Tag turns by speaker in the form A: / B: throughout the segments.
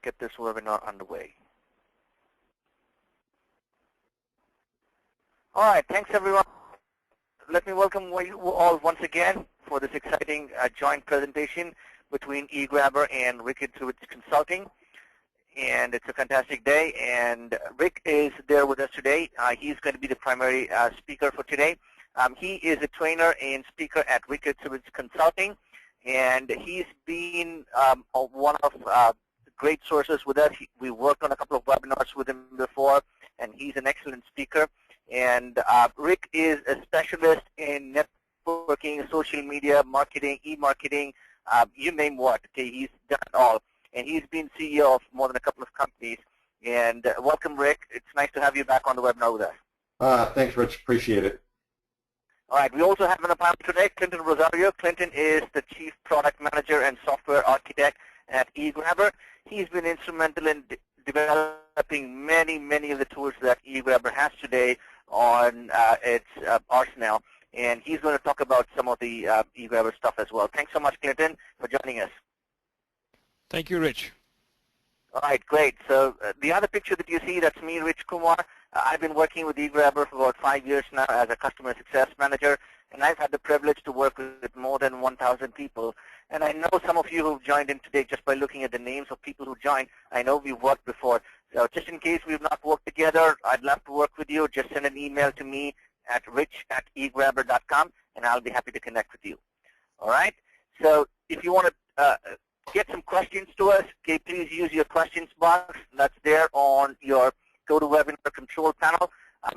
A: get this webinar underway. All right, thanks everyone. Let me welcome you all once again for this exciting joint presentation between eGrabber and Rick Consulting. And it's a fantastic day, and Rick is there with us today. He's going to be the primary speaker for today. He is a trainer and speaker at Rick Consulting, and he's been one of the great sources with us. We worked on a couple of webinars with him before, and he's an excellent speaker. And Rick is a specialist in networking, social media, marketing, e-marketing, you name what. Okay, he's done it all. And he's been CEO of more than a couple of companies. And welcome, Rick. It's nice to have you back on the webinar with us.
B: Thanks, Rich. Appreciate it.
A: All right. We also have an panel today, Clinton Rosario. Clinton is the Chief Product Manager and Software Architect at eGrabber. He's been instrumental in developing many of the tools that eGrabber has today on its arsenal. And he's going to talk about some of the eGrabber stuff as well. Thanks so much, Clinton, for joining us.
C: Thank you, Rich.
A: All right, great. So the other picture that you see, that's me, Rich Kumar. I've been working with eGrabber for about 5 years now as a customer success manager, and I've had the privilege to work with more than 1,000 people. And I know some of you who've joined in today just by looking at the names of people who joined. I know we've worked before. So just in case we've not worked together, I'd love to work with you. Just send an email to me at rich@egrabber.com, and I'll be happy to connect with you. All right? So if you want to get some questions to us, okay, please use your questions box that's there on your GoToWebinar control panel.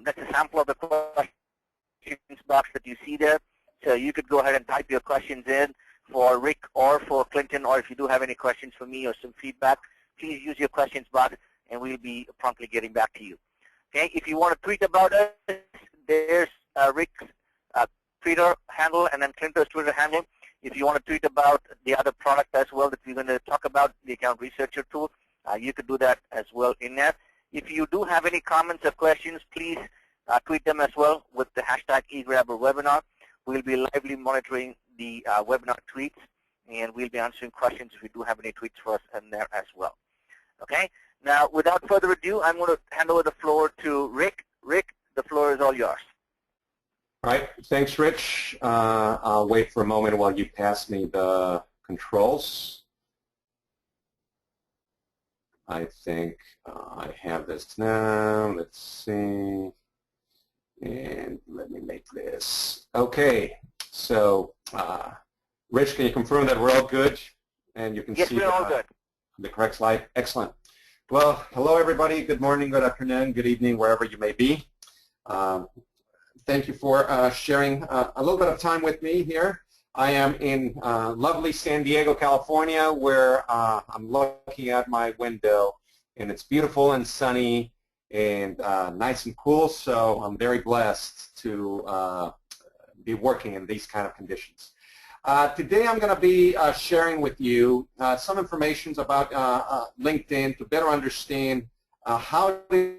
A: That's a sample of the questions box that you see there. So you could go ahead and type your questions in for Rick or for Clinton, or if you do have any questions for me or some feedback, please use your questions box, and we'll be promptly getting back to you. Okay, if you want to tweet about us, there's Rick's Twitter handle and then Clinton's Twitter handle. If you want to tweet about the other product as well that we're going to talk about, the Account Researcher tool, you could do that as well in there. If you do have any comments or questions, please tweet them as well with the hashtag eGrabberWebinar. We'll be lively monitoring the webinar tweets, and we'll be answering questions if you do have any tweets for us in there as well. Okay? Now, without further ado, I'm going to hand over the floor to Rick. Rick, the floor is all yours.
B: All right. Thanks, Rich. I'll wait for a moment while you pass me the controls. I think I have this now. Let's see. And let me make this. Okay. So, Rich, can you confirm that we're all good? And you can
A: yes,
B: see
A: we're all good.
B: The correct slide? Excellent. Well, hello, everybody. Good morning, good afternoon, good evening, wherever you may be. Thank you for sharing a little bit of time with me here. I am in lovely San Diego, California, where I'm looking at my window, and it's beautiful and sunny and nice and cool, so I'm very blessed to be working in these kind of conditions. Today I'm going to be sharing with you some information about LinkedIn to better understand how to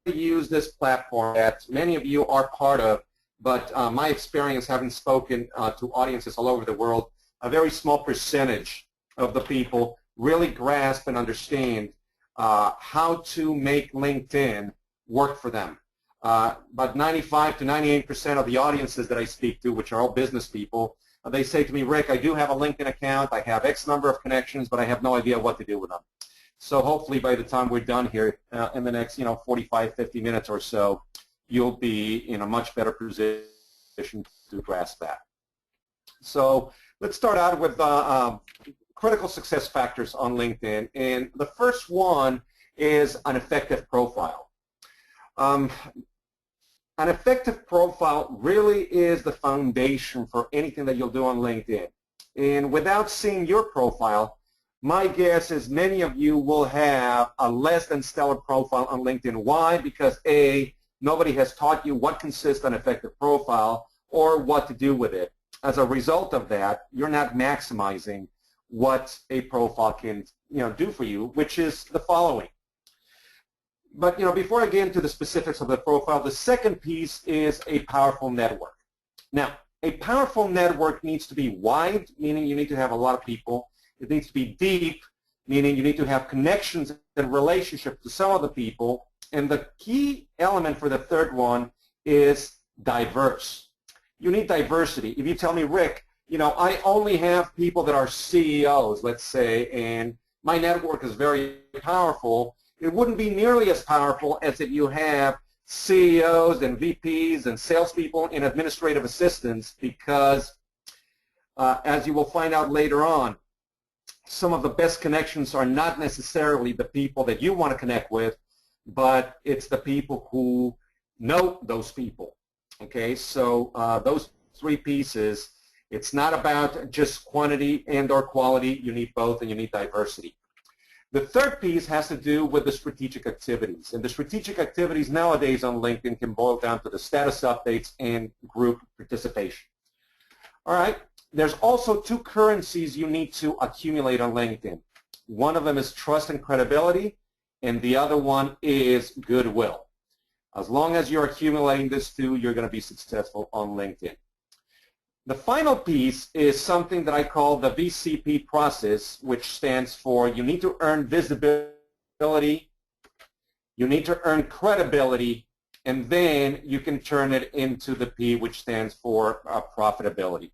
B: use this platform that many of you are part of, but my experience having spoken to audiences all over the world, a very small percentage of the people really grasp and understand how to make LinkedIn work for them. But 95 to 98% of the audiences that I speak to, which are all business people, they say to me, Rick, I do have a LinkedIn account, I have X number of connections, but I have no idea what to do with them. So hopefully by the time we're done here in the next 45, 50 minutes or so, you'll be in a much better position to grasp that. So let's start out with critical success factors on LinkedIn. And the first one is an effective profile. An effective profile really is the foundation for anything that you'll do on LinkedIn. And without seeing your profile, my guess is many of you will have a less than stellar profile on LinkedIn. Why? Because A, nobody has taught you what consists an effective profile or what to do with it. As a result of that, you're not maximizing what a profile can do for you, which is the following. But before I get into the specifics of the profile, the second piece is a powerful network. Now, a powerful network needs to be wide, meaning you need to have a lot of people. It needs to be deep, meaning you need to have connections and relationship to some of the people. And the key element for the third one is diverse. You need diversity. If you tell me, Rick, you know, I only have people that are CEOs, let's say, and my network is very powerful, it wouldn't be nearly as powerful as if you have CEOs and VPs and salespeople and administrative assistants, because as you will find out later on, some of the best connections are not necessarily the people that you want to connect with, but it's the people who know those people. Okay, so those three pieces, it's not about just quantity and or quality. You need both, and you need diversity. The third piece has to do with the strategic activities. And the strategic activities nowadays on LinkedIn can boil down to the status updates and group participation. All right, there's also two currencies you need to accumulate on LinkedIn. One of them is trust and credibility, and the other one is goodwill. As long as you're accumulating these two, you're going to be successful on LinkedIn. The final piece is something that I call the Vcp process, which stands for you need to earn visibility, you need to earn credibility, and then you can turn it into the P, which stands for profitability.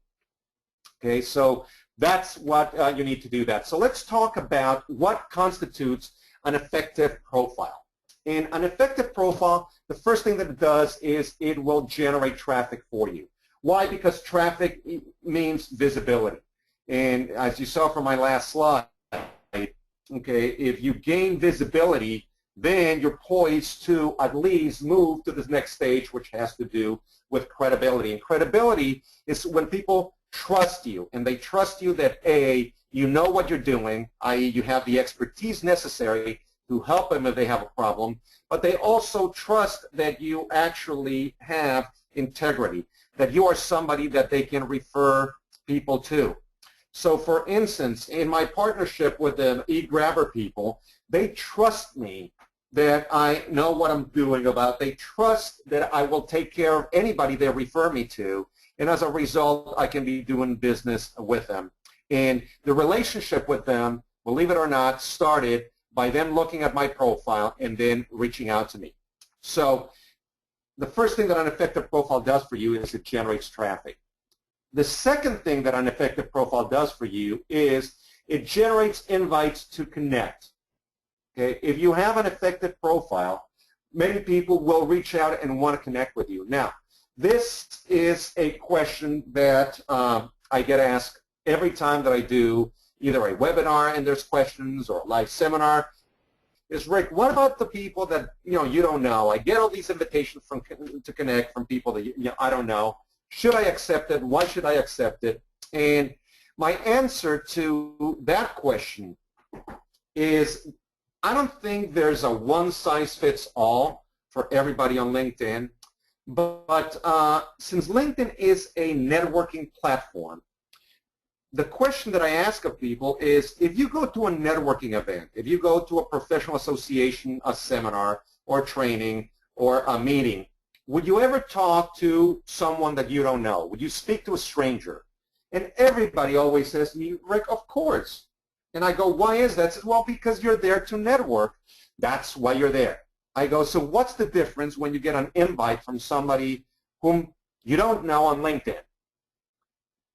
B: Okay, so that's what you need to do that. So let's talk about what constitutes an effective profile. In an effective profile, the first thing that it does is it will generate traffic for you. Why? Because traffic means visibility. And as you saw from my last slide, okay, if you gain visibility, then you're poised to at least move to this next stage, which has to do with credibility. And credibility is when people trust you, and they trust you that, A, you know what you're doing, i.e. you have the expertise necessary to help them if they have a problem, but they also trust that you actually have integrity, that you are somebody that they can refer people to. So for instance, in my partnership with the eGrabber people, they trust me that I know what I'm doing about. They trust that I will take care of anybody they refer me to, and as a result, I can be doing business with them. And the relationship with them, believe it or not, started by them looking at my profile and then reaching out to me. So the first thing that an effective profile does for you is it generates traffic. The second thing that an effective profile does for you is it generates invites to connect. Okay? If you have an effective profile, many people will reach out and want to connect with you. Now, this is a question that I get asked every time that I do either a webinar and there's questions or a live seminar. Is, Rick, what about the people that you don't know? I get all these invitations to connect from people that I don't know. Should I accept it? Why should I accept it? And my answer to that question is I don't think there's a one-size-fits-all for everybody on LinkedIn, but since LinkedIn is a networking platform, the question that I ask of people is, if you go to a networking event, if you go to a professional association, a seminar, or training, or a meeting, would you ever talk to someone that you don't know? Would you speak to a stranger? And everybody always says to me, Rick, of course. And I go, why is that? Says, well, because you're there to network. That's why you're there. I go, so what's the difference when you get an invite from somebody whom you don't know on LinkedIn?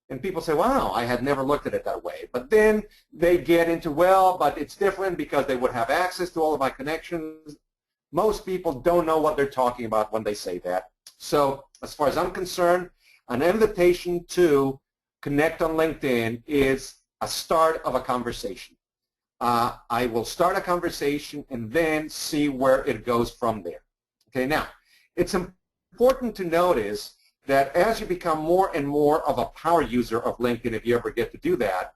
B: And people say, wow, I had never looked at it that way. But then they get into, well, but it's different because they would have access to all of my connections. Most people don't know what they're talking about when they say that. So as far as I'm concerned, an invitation to connect on LinkedIn is a start of a conversation. I will start a conversation and then see where it goes from there. Okay, now, it's important to notice that as you become more and more of a power user of LinkedIn, if you ever get to do that,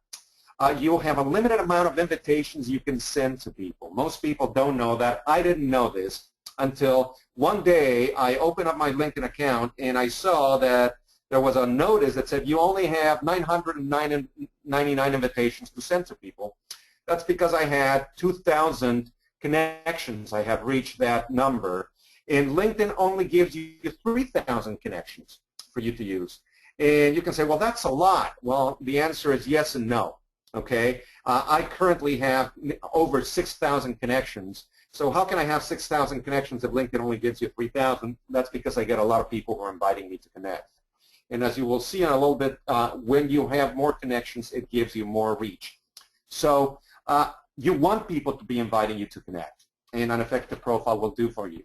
B: you'll have a limited amount of invitations you can send to people. Most people don't know that. I didn't know this until one day I opened up my LinkedIn account and I saw that there was a notice that said you only have 999 invitations to send to people. That's because I had 2,000 connections. I have reached that number. And LinkedIn only gives you 3,000 connections for you to use. And you can say, well, that's a lot. Well, the answer is yes and no. Okay, I currently have over 6,000 connections. So how can I have 6,000 connections if LinkedIn only gives you 3,000? That's because I get a lot of people who are inviting me to connect. And as you will see in a little bit, when you have more connections, it gives you more reach. So you want people to be inviting you to connect, and an effective profile will do for you.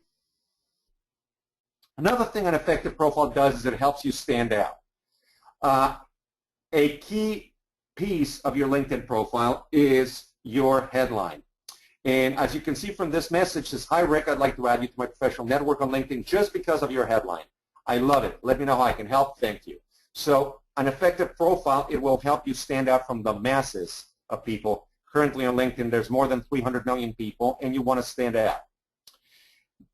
B: Another thing an effective profile does is it helps you stand out. A key piece of your LinkedIn profile is your headline. And as you can see from this message, it says, "Hi Rick, I'd like to add you to my professional network on LinkedIn just because of your headline. I love it. Let me know how I can help. Thank you." So an effective profile, it will help you stand out from the masses of people. Currently on LinkedIn, there's more than 300 million people, and you want to stand out.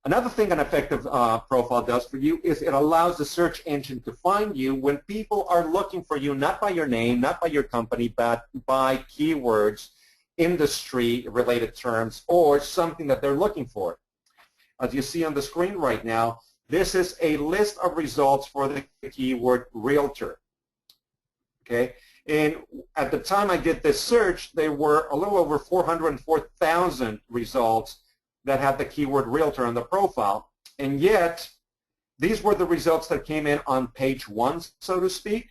B: Another thing an effective profile does for you is it allows the search engine to find you when people are looking for you, not by your name, not by your company, but by keywords, industry-related terms, or something that they're looking for. As you see on the screen right now, this is a list of results for the keyword realtor. Okay, and at the time I did this search, there were a little over 404,000 results that had the keyword realtor on the profile, and yet these were the results that came in on page 1, so to speak.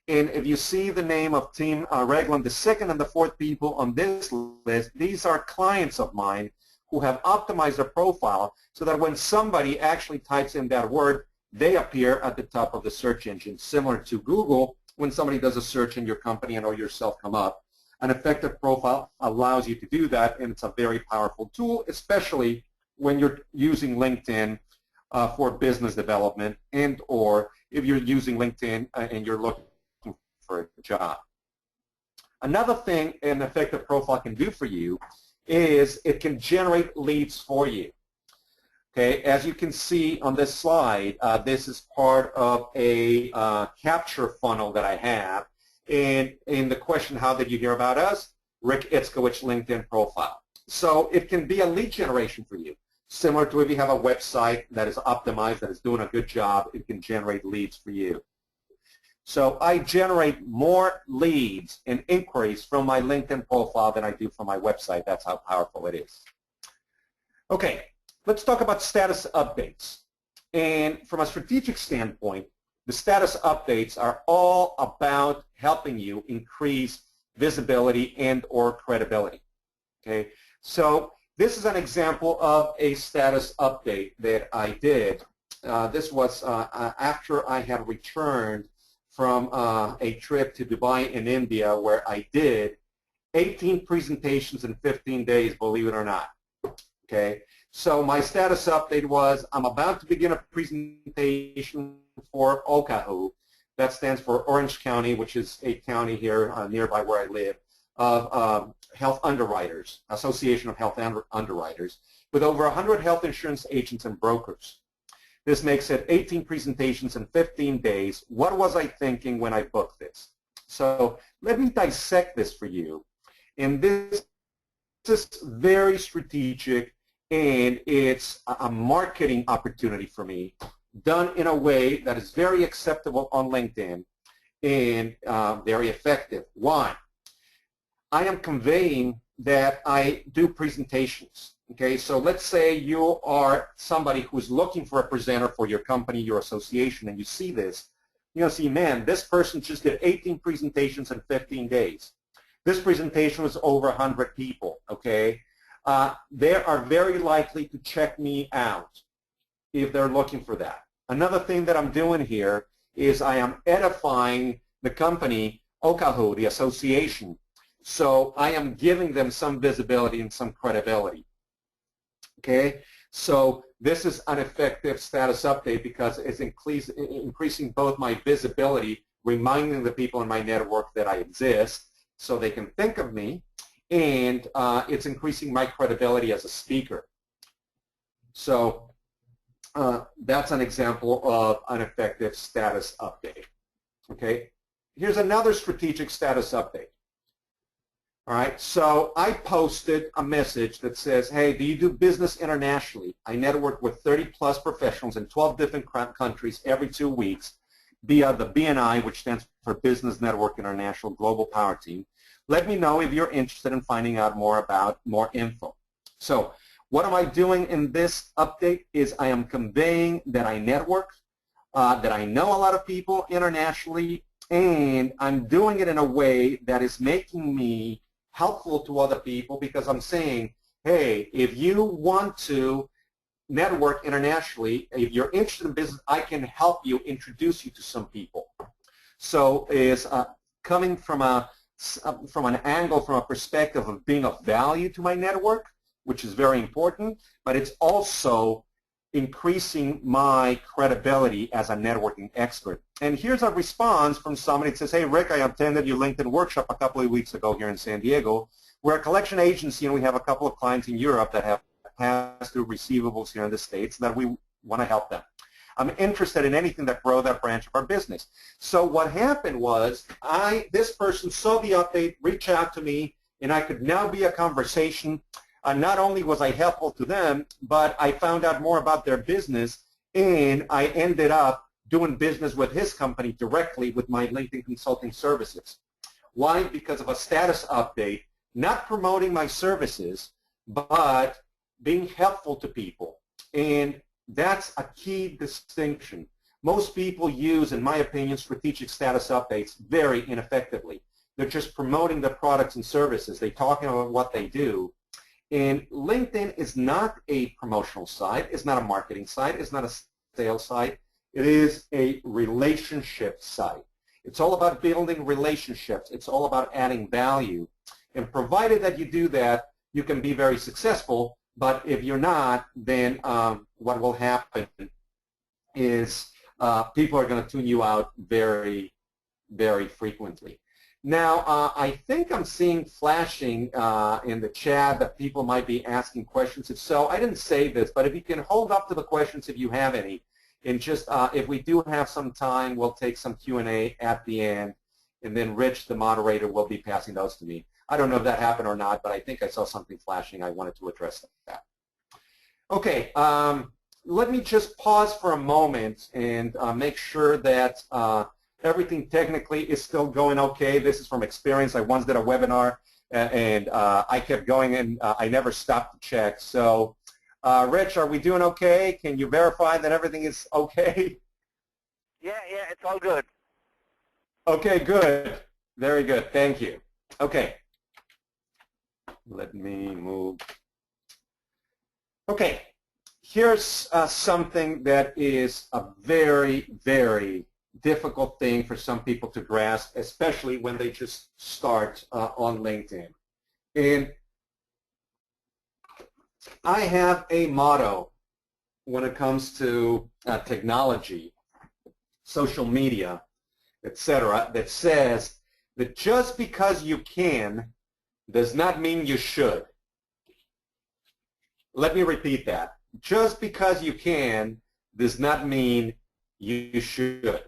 B: And if you see the name of Team Reglan, the second and the fourth people on this list, these are clients of mine who have optimized their profile so that when somebody actually types in that word, they appear at the top of the search engine, similar to Google. When somebody does a search and your company and or yourself come up, an effective profile allows you to do that, and it's a very powerful tool, especially when you're using LinkedIn for business development, and or if you're using LinkedIn and you're looking for a job. Another thing an effective profile can do for you is it can generate leads for you. Okay, as you can see on this slide, this is part of a capture funnel that I have. And in the question, how did you hear about us? Rick Itzkowicz LinkedIn profile. So it can be a lead generation for you. Similar to if you have a website that is optimized, that is doing a good job, it can generate leads for you. So I generate more leads and inquiries from my LinkedIn profile than I do from my website. That's how powerful it is. Okay, let's talk about status updates. And from a strategic standpoint, the status updates are all about helping you increase visibility and or credibility. Okay, so this is an example of a status update that I did. This was after I had returned from a trip to Dubai in India, where I did 18 presentations in 15 days, believe it or not. Okay, so my status update was, I'm about to begin a presentation for OCAHU. That stands for Orange County, which is a county here nearby where I live, of Health Underwriters, Association of Health Underwriters, with over 100 health insurance agents and brokers. This makes it 18 presentations in 15 days. What was I thinking when I booked this? So let me dissect this for you. And this is very strategic, and it's a marketing opportunity for me, done in a way that is very acceptable on LinkedIn and very effective. Why? I am conveying that I do presentations. Okay, so let's say you are somebody who's looking for a presenter for your company, your association, and you see this. You're going to see, man, this person just did 18 presentations in 15 days. This presentation was over 100 people, okay? They are very likely to check me out if they're looking for that. Another thing that I'm doing here is I am edifying the company, OCAHU, the association. So I am giving them some visibility and some credibility. Okay, so this is an effective status update because it's increasing both my visibility, reminding the people in my network that I exist so they can think of me, and it's increasing my credibility as a speaker. So that's an example of an effective status update. Okay, here's another strategic status update. All right, so I posted a message that says, hey, do you do business internationally? I network with 30-plus professionals in 12 different countries every 2 weeks via the BNI, which stands for Business Network International Global Power Team. let me know if you're interested in finding out more about more info. So what am I doing in this update is I am conveying that I network, that I know a lot of people internationally, and I'm doing it in a way that is making me helpful to other people, because I'm saying, hey, if you want to network internationally, if you're interested in business, I can help you, introduce you to some people. So is coming from an angle, from a perspective of being of value to my network, which is very important, but it's also increasing my credibility as a networking expert. And here's a response from somebody that says, hey, Rick, I attended your LinkedIn workshop a couple of weeks ago here in San Diego. We're a collection agency, and we have a couple of clients in Europe that have past due receivables here in the States that we want to help them. I'm interested in anything that grow that branch of our business. So what happened was this person saw the update, reached out to me, and I could now be a conversation. Not only was I helpful to them, but I found out more about their business, and I ended up doing business with his company directly with my LinkedIn consulting services. Why? Because of a status update, not promoting my services, but being helpful to people. And that's a key distinction. Most people use, in my opinion, strategic status updates very ineffectively. They're just promoting their products and services. They're talking about what they do. And LinkedIn is not a promotional site. It's not a marketing site. It's not a sales site. It is a relationship site. It's all about building relationships. It's all about adding value. And provided that you do that, you can be very successful. But if you're not, then what will happen is people are going to tune you out very, very frequently. Now, I think I'm seeing flashing in the chat that people might be asking questions. If so, I didn't say this, but if you can hold up to the questions if you have any. And just if we do have some time, we'll take some Q&A at the end. And then Rich, the moderator, will be passing those to me. I don't know if that happened or not, but I think I saw something flashing. I wanted to address that. Okay, let me just pause for a moment and make sure that everything technically is still going okay. This is from experience. I once did a webinar, and I kept going, and I never stopped to check. So, Rich, are we doing okay? Can you verify that everything is okay?
A: Yeah, it's all good.
B: Okay, good. Very good. Thank you. Okay. Let me move. Okay. Here's something that is a very, very difficult thing for some people to grasp, especially when they just start on LinkedIn. And I have a motto when it comes to technology, social media, etc., that says that just because you can does not mean you should. Let me repeat that. Just because you can does not mean you should.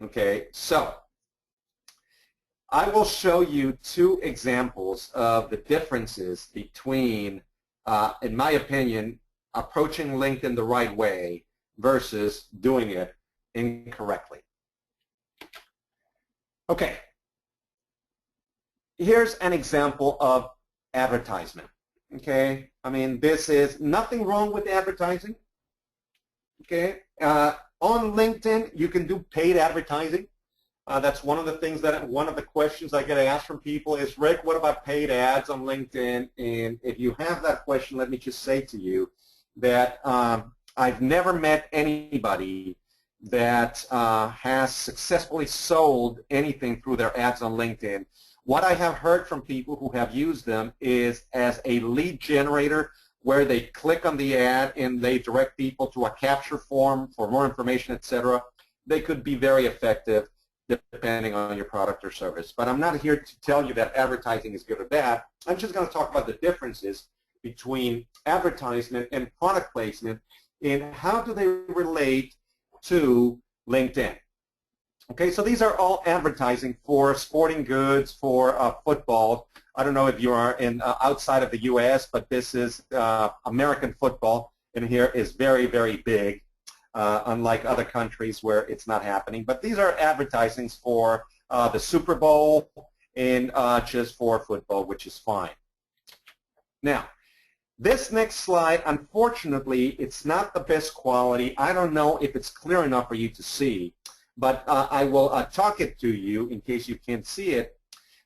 B: Okay, so I will show you two examples of the differences between, in my opinion, approaching LinkedIn the right way versus doing it incorrectly. Okay, here's an example of advertisement. Okay, I mean, this is nothing wrong with advertising. Okay, on LinkedIn, you can do paid advertising. That's one of the things that, one of the questions I get asked from people is, Rick, what about paid ads on LinkedIn? And if you have that question, let me just say to you that I've never met anybody that has successfully sold anything through their ads on LinkedIn. What I have heard from people who have used them is as a lead generator, where they click on the ad and they direct people to a capture form for more information, etc. They could be very effective depending on your product or service. But I'm not here to tell you that advertising is good or bad. I'm just going to talk about the differences between advertisement and product placement and how do they relate to LinkedIn. Okay, so these are all advertising for sporting goods, for football. I don't know if you are in outside of the U.S., but this is American football, and here is very, very big, unlike other countries where it's not happening. But these are advertisings for the Super Bowl and just for football, which is fine. Now, this next slide, unfortunately, it's not the best quality. I don't know if it's clear enough for you to see, but I will talk it to you in case you can't see it.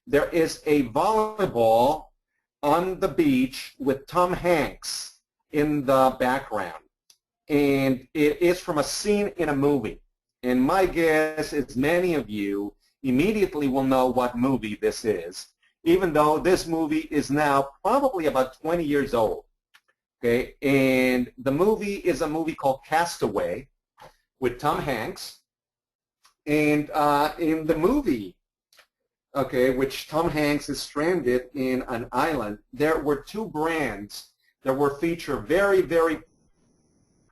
B: There is a volleyball on the beach with Tom Hanks in the background, and it is from a scene in a movie. And my guess is many of you immediately will know what movie this is, even though this movie is now probably about 20 years old. Okay, and the movie is a movie called Castaway with Tom Hanks. And in the movie, okay, which Tom Hanks is stranded in an island, there were two brands that were featured very, very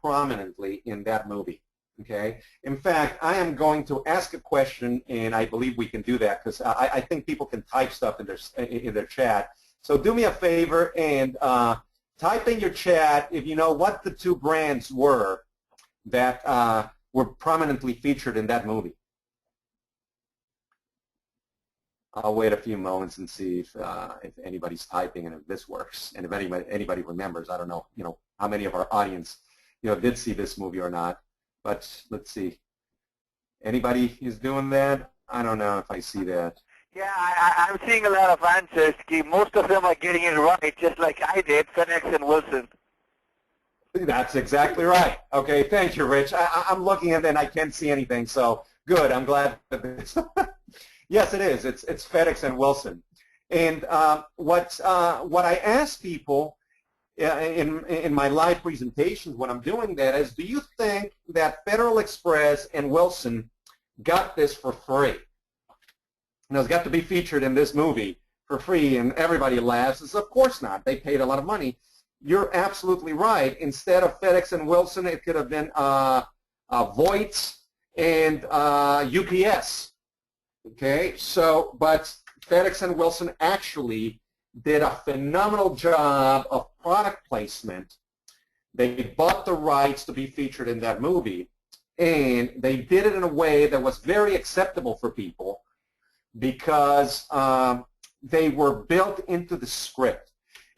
B: prominently in that movie. Okay. In fact, I am going to ask a question, and I believe we can do that because I think people can type stuff in their chat. So do me a favor and type in your chat if you know what the two brands were that were prominently featured in that movie. I'll wait a few moments and see if anybody's typing and if this works, and if anybody remembers. I don't know, how many of our audience, did see this movie or not. But let's see. Anybody is doing that? I don't know if I see that.
A: Yeah, I'm seeing a lot of answers. Most of them are getting it right, just like I did, FedEx and Wilson.
B: That's exactly right. Okay, thank you, Rich. I'm looking at it and I can't see anything, so good. I'm glad that this. Yes, it is. It's FedEx and Wilson. And what I ask people in my live presentations when I'm doing that is, do you think that Federal Express and Wilson got this for free? It's got to be featured in this movie for free, and everybody laughs. It's, of course not. They paid a lot of money. You're absolutely right. Instead of FedEx and Wilson, it could have been Voight and UPS. Okay, so, but FedEx and Wilson actually did a phenomenal job of product placement. They bought the rights to be featured in that movie, and they did it in a way that was very acceptable for people because they were built into the script.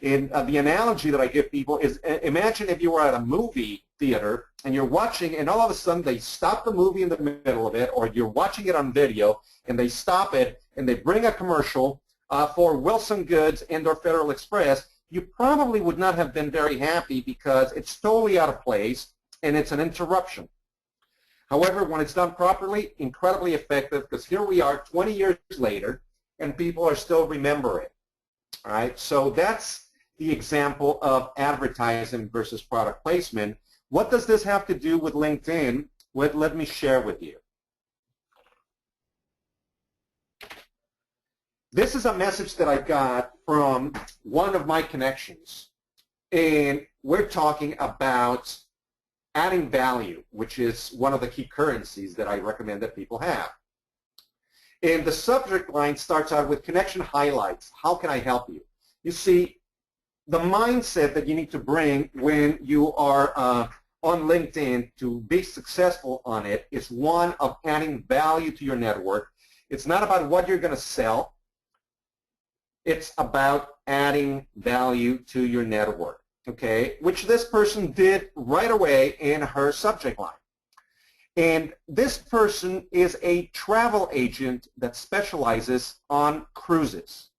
B: And the analogy that I give people is, imagine if you were at a movie theater and you're watching, and all of a sudden they stop the movie in the middle of it, or you're watching it on video, and they stop it, and they bring a commercial for Wilson Goods and or Federal Express. You probably would not have been very happy because it's totally out of place and it's an interruption. However, when it's done properly, incredibly effective, because here we are 20 years later and people are still remembering. All right, so that's the example of advertising versus product placement. What does this have to do with LinkedIn? Let me share with you. This is a message that I got from one of my connections, and we're talking about adding value, which is one of the key currencies that I recommend that people have. And the subject line starts out with connection highlights. How can I help you? You see, the mindset that you need to bring when you are on LinkedIn to be successful on it is one of adding value to your network. It's not about what you're going to sell. It's about adding value to your network, okay, which this person did right away in her subject line. And this person is a travel agent that specializes on cruises,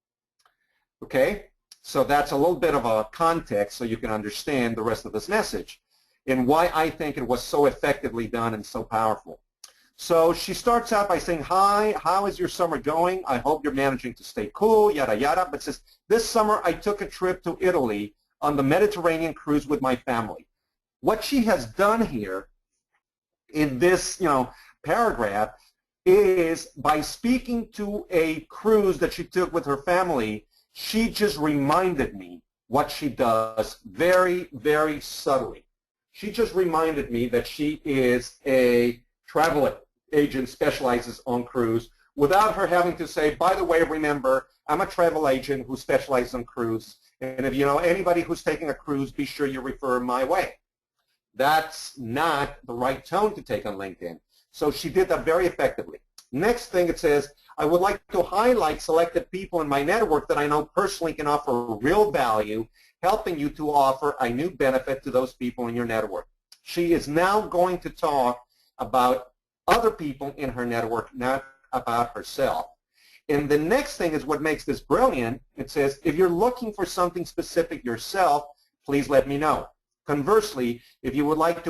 B: okay? So that's a little bit of a context so you can understand the rest of this message and why I think it was so effectively done and so powerful. So she starts out by saying, hi, how is your summer going? I hope you're managing to stay cool, yada, yada. But says, this summer I took a trip to Italy on the Mediterranean cruise with my family. What she has done here in this, paragraph is by speaking to a cruise that she took with her family, she just reminded me what she does very, very subtly. She just reminded me that she is a travel agent, specializes on cruise, without her having to say, by the way, remember, I'm a travel agent who specializes on cruise, and if you know anybody who's taking a cruise, be sure you refer my way. That's not the right tone to take on LinkedIn. So she did that very effectively. Next thing it says, I would like to highlight selected people in my network that I know personally can offer real value, helping you to offer a new benefit to those people in your network. She is now going to talk about other people in her network, not about herself. And the next thing is what makes this brilliant. It says, if you're looking for something specific yourself, please let me know. Conversely, if you would like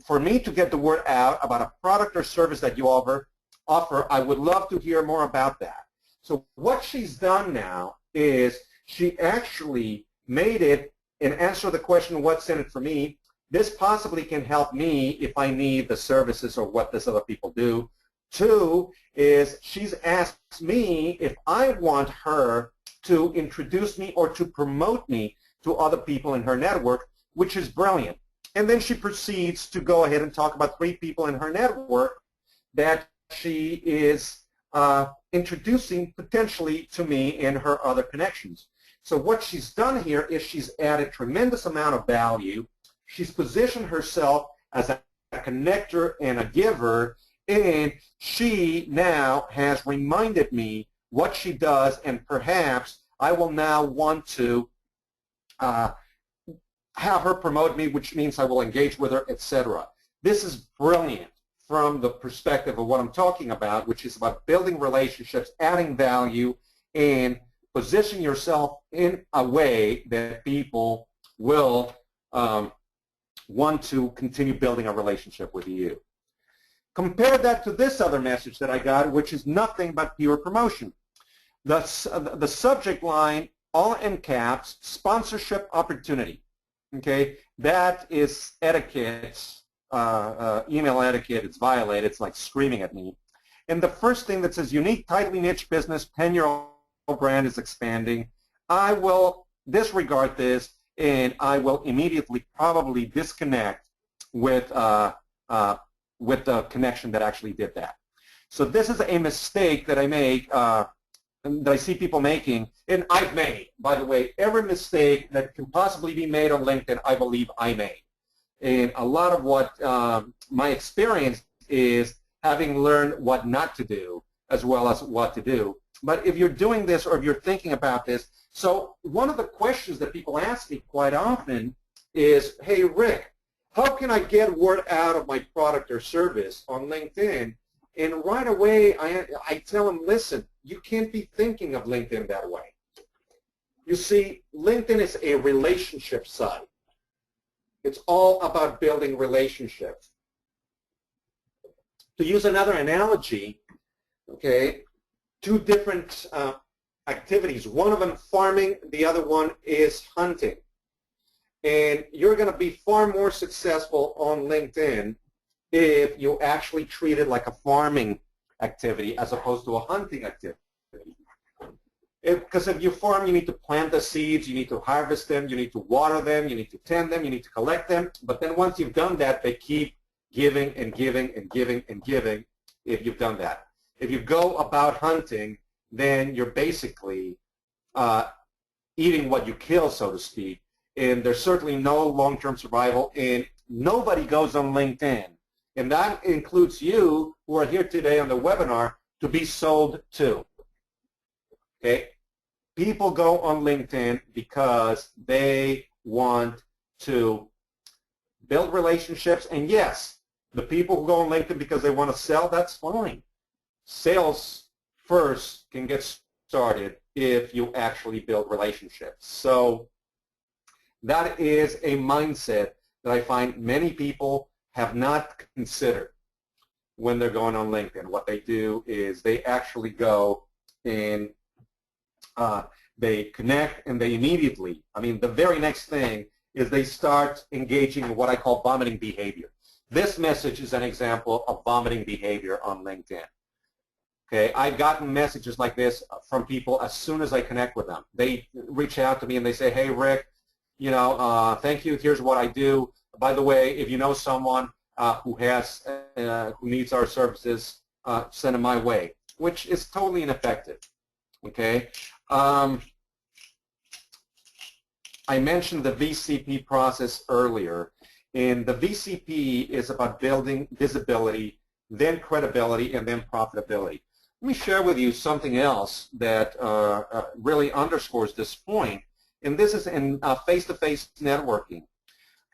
B: for me to get the word out about a product or service that you offer, I would love to hear more about that. So what she's done now is she actually made it and answer the question, what's in it for me? This possibly can help me if I need the services or what this other people do. Two is she's asked me if I want her to introduce me or to promote me to other people in her network, which is brilliant. And then she proceeds to go ahead and talk about 3 people in her network that she is introducing potentially to me in her other connections. So what she's done here is she's added tremendous amount of value. She's positioned herself as a connector and a giver, and she now has reminded me what she does, and perhaps I will now want to have her promote me, which means I will engage with her, etc. This is brilliant from the perspective of what I'm talking about, which is about building relationships, adding value, and position yourself in a way that people will want to continue building a relationship with you. Compare that to this other message that I got, which is nothing but pure promotion. The subject line, all in caps, sponsorship opportunity. Okay, that is etiquette, email etiquette. It's violated. It's like screaming at me. And the first thing that says unique, tightly niche business, 10-year-old brand is expanding. I will disregard this, and I will immediately probably disconnect with the connection that actually did that. So this is a mistake that I make, that I see people making, and I've made, by the way. Every mistake that can possibly be made on LinkedIn, I believe I made. And a lot of what my experience is having learned what not to do as well as what to do. But if you're doing this or if you're thinking about this, so one of the questions that people ask me quite often is, hey, Rick, how can I get word out of my product or service on LinkedIn? And right away, I tell them, listen, you can't be thinking of LinkedIn that way. You see, LinkedIn is a relationship site. It's all about building relationships. To use another analogy, okay, 2 different activities. One of them farming, the other one is hunting. And you're going to be far more successful on LinkedIn if you actually treat it like a farming activity as opposed to a hunting activity. Because if you farm, you need to plant the seeds, you need to harvest them, you need to water them, you need to tend them, you need to collect them. But then once you've done that, they keep giving and giving and giving and giving if you've done that. If you go about hunting, then you're basically eating what you kill, so to speak. And there's certainly no long-term survival, and nobody goes on LinkedIn. And that includes you who are here today on the webinar to be sold to. Okay? People go on LinkedIn because they want to build relationships. And yes, the people who go on LinkedIn because they want to sell, that's fine. Sales first can get started if you actually build relationships. So that is a mindset that I find many people have not considered when they're going on LinkedIn. What they do is they actually go and they connect, and they immediately, I mean, the very next thing is they start engaging in what I call vomiting behavior. This message is an example of vomiting behavior on LinkedIn. Okay, I've gotten messages like this from people as soon as I connect with them. They reach out to me and they say, hey, Rick, you know, thank you, here's what I do. By the way, if you know someone who needs our services, send them my way, which is totally ineffective. Okay. I mentioned the VCP process earlier, and the VCP is about building visibility then credibility, and then profitability. Let me share with you something else that really underscores this point, and this is in face-to-face networking.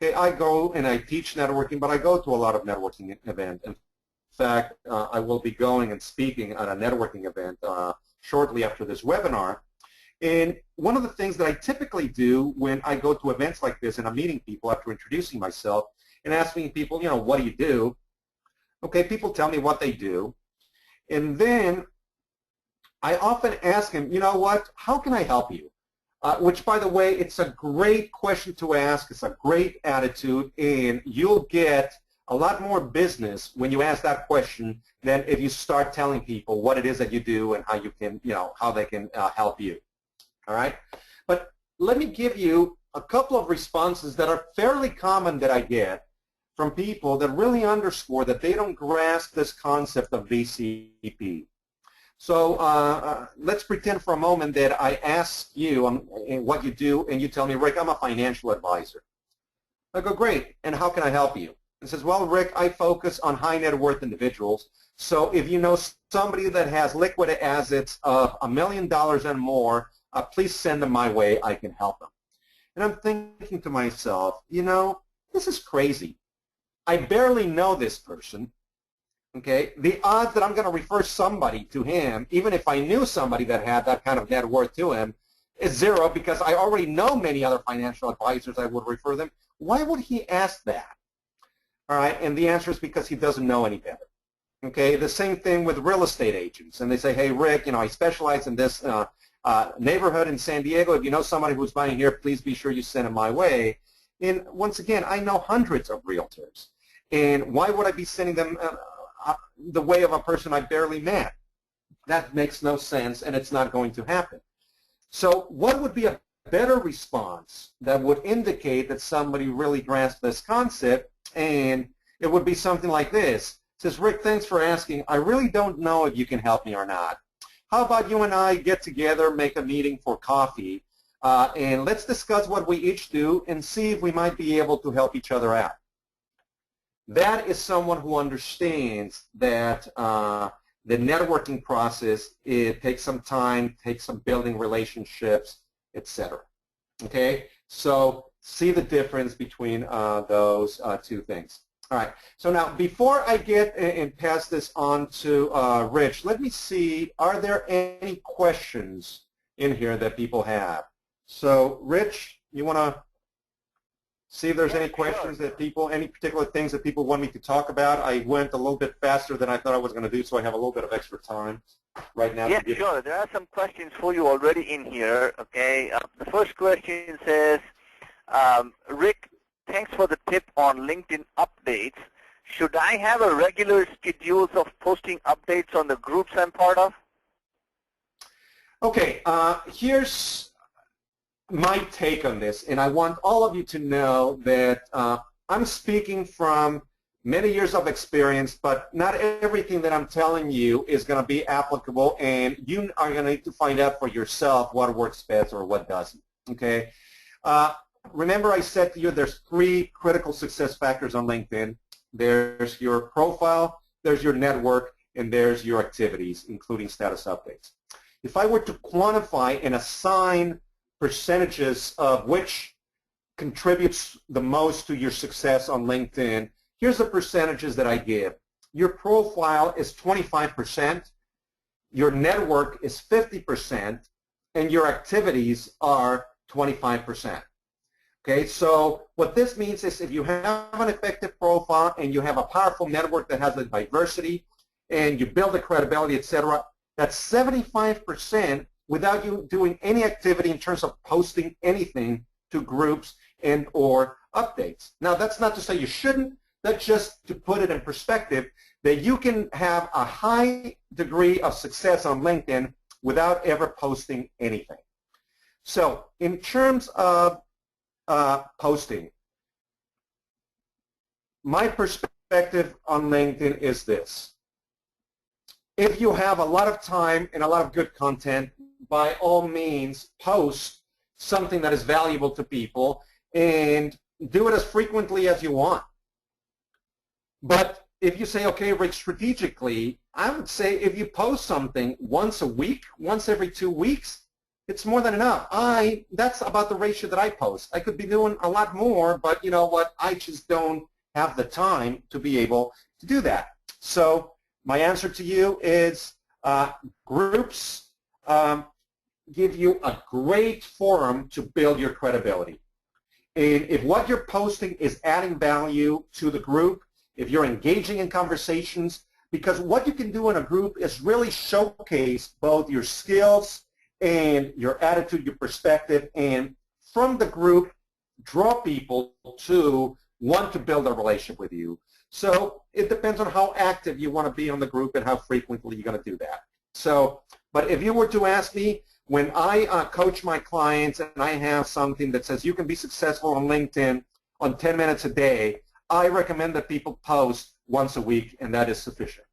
B: Okay, I go and I teach networking, but I go to a lot of networking events. In fact, I will be going and speaking at a networking event shortly after this webinar. And one of the things that I typically do when I go to events like this and I'm meeting people after introducing myself and asking people, what do you do? Okay, people tell me what they do. And then I often ask them, how can I help you? Which, by the way, it's a great question to ask. It's a great attitude, and you'll get a lot more business when you ask that question than if you start telling people what it is that you do and how you can, how they can help you. All right? But let me give you a couple of responses that are fairly common that I get from people that really underscore that they don't grasp this concept of VCP. So let's pretend for a moment that I ask you what you do, and you tell me, Rick, I'm a financial advisor. I go, great, and how can I help you? He says, well, Rick, I focus on high net worth individuals. So if you know somebody that has liquid assets of $1 million and more, please send them my way. I can help them. And I'm thinking to myself, this is crazy. I barely know this person. Okay, the odds that I'm going to refer somebody to him, even if I knew somebody that had that kind of net worth to him, is zero, because I already know many other financial advisors I would refer them. Why would he ask that? All right, and the answer is because he doesn't know any better. Okay, the same thing with real estate agents, and they say, hey, Rick, I specialize in this neighborhood in San Diego. If you know somebody who's buying here, please be sure you send them my way. And once again, I know hundreds of realtors, and why would I be sending them the way of a person I barely met? That makes no sense, and it's not going to happen. So what would be a better response that would indicate that somebody really grasped this concept? And it would be something like this. It says, Rick, thanks for asking. I really don't know if you can help me or not. How about you and I get together, make a meeting for coffee, and let's discuss what we each do and see if we might be able to help each other out. That is someone who understands that the networking process, it takes some time, takes some building relationships, etc. Okay? So see the difference between those two things. All right. So now, before I get and pass this on to Rich, let me see, are there any questions in here that people have? So, Rich, you want to see if there's any questions that people, any particular things that people want me to talk about? I went a little bit faster than I thought I was going to do, so I have a little bit of extra time right now.
A: Yeah, sure. There are some questions for you already in here. Okay. The first question says, Rick, thanks for the tip on LinkedIn updates. Should I have a regular schedule of posting updates on the groups I'm part of?
B: Okay. Here's my take on this, and I want all of you to know that I'm speaking from many years of experience, but not everything that I'm telling you is going to be applicable, and you are going to need to find out for yourself what works best or what doesn't. Okay. Remember, I said to you there's 3 critical success factors on LinkedIn. There's your profile, there's your network, and there's your activities, including status updates. If I were to quantify and assign percentages of which contributes the most to your success on LinkedIn, here's the percentages that I give. Your profile is 25%, your network is 50%, and your activities are 25%. Okay, so what this means is if you have an effective profile and you have a powerful network that has a diversity and you build the credibility, etc., that's 75% without you doing any activity in terms of posting anything to groups and or updates. Now, that's not to say you shouldn't. That's just to put it in perspective that you can have a high degree of success on LinkedIn without ever posting anything. So in terms of posting, my perspective on LinkedIn is this. If you have a lot of time and a lot of good content, by all means, post something that is valuable to people and do it as frequently as you want. But if you say, okay, Rick, strategically, I would say if you post something once a week, once every 2 weeks, it's more than enough. That's about the ratio that I post. I could be doing a lot more, but you know what? I just don't have the time to be able to do that. So my answer to you is groups give you a great forum to build your credibility. And if what you're posting is adding value to the group, if you're engaging in conversations, because what you can do in a group is really showcase both your skills and your attitude, your perspective, and from the group, draw people to want to build a relationship with you. So it depends on how active you want to be on the group and how frequently you're going to do that. So, but if you were to ask me, when I coach my clients and I have something that says you can be successful on LinkedIn on 10 minutes a day, I recommend that people post once a week, and that is sufficient.